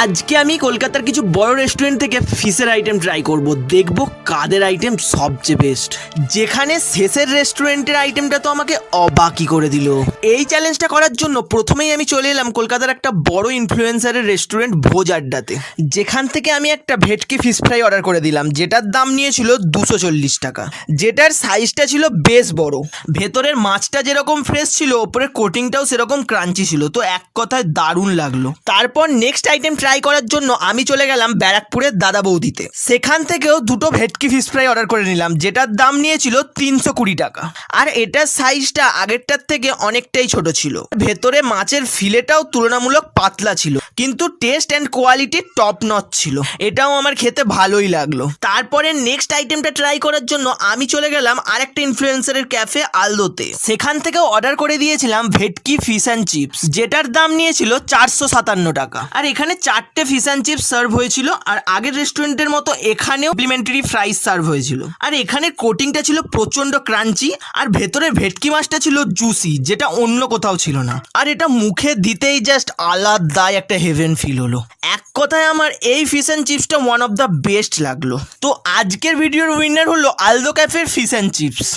আজকে আমি কলকাতার কিছু বড় রেস্টুরেন্ট থেকে ফিশের আইটেম ট্রাই করব, দেখব কাদের আইটেম সবচেয়ে বেস্ট। যেখানে শেষের রেস্টুরেন্টের আইটেমটা তো আমাকে অবাকই করে দিল। এই চ্যালেঞ্জটা করার জন্য প্রথমেই আমি চলে এলাম কলকাতার একটা বড় ইনফ্লুয়েন্সারের রেস্টুরেন্ট ভোজ আড্ডাতে, যেখান থেকে আমি একটা ভেটকি ফিশ ফ্রাই অর্ডার করে দিলাম, যেটার দাম নিয়েছিল 240 টাকা, যেটার সাইজটা ছিল বেশ বড়। ভেতরের মাছটা যেরকম ফ্রেশ ছিল, ওপরের কোটিংটাও সেরকম ক্রাঞ্চি ছিল, তো এক কথায় দারুণ লাগলো। তারপর নেক্সট আইটেম ট্রাই করার জন্য আমি চলে গেলাম ব্যারাকপুরের দাদা বৌদিতে। সেখান থেকেও দুটো ভেটকি ফিশ ফ্রাই অর্ডার করে নিলাম, যেটার দাম নিয়েছিল 320 টাকা। আর এটার সাইজটা আগেরটার থেকে অনেকটাই ছোট ছিল। ভেতরে মাছের ফিলেটাও তুলনামূলক পাতলা ছিল, কিন্তু test and quality top notch ছিল। এটাও আমার খেতে ভালোই লাগলো। তারপরে নেক্সট আইটেমটা ট্রাই করার জন্য আমি চলে গেলাম আরেকটা ইনফ্লুয়েন্সারের ক্যাফে আলদোতে। সেখান থেকেও অর্ডার করে দিয়েছিলাম ভেটকি ফিশ অ্যান্ড চিপস, যেটার দাম নিয়েছিল 457 টাকা। আর এখানে 4টে ফিশ অ্যান্ড চিপস সার্ভ হয়েছিল, আর আগের রেস্টুরেন্টের মতো এখানেও কমপ্লিমেন্টারি ফ্রাইস সার্ভ হয়েছিল। আর এখানের কোটিংটা ছিল প্রচন্ড ক্রাঞ্চি, আর ভেতরে ভেটকি মাছটা ছিল জুসি, যেটা অন্য কোথাও ছিল না। আর এটা মুখে দিতেই জাস্ট আলাদাই একটা হেভেন ফিল হলো। এক কথায় আমার এই ফিশ অ্যান্ড চিপসটা ওয়ান অফ দ্য বেস্ট লাগলো। তো আজকের ভিডিওর উইনার হলো আলদো ক্যাফের ফিশ অ্যান্ড চিপস।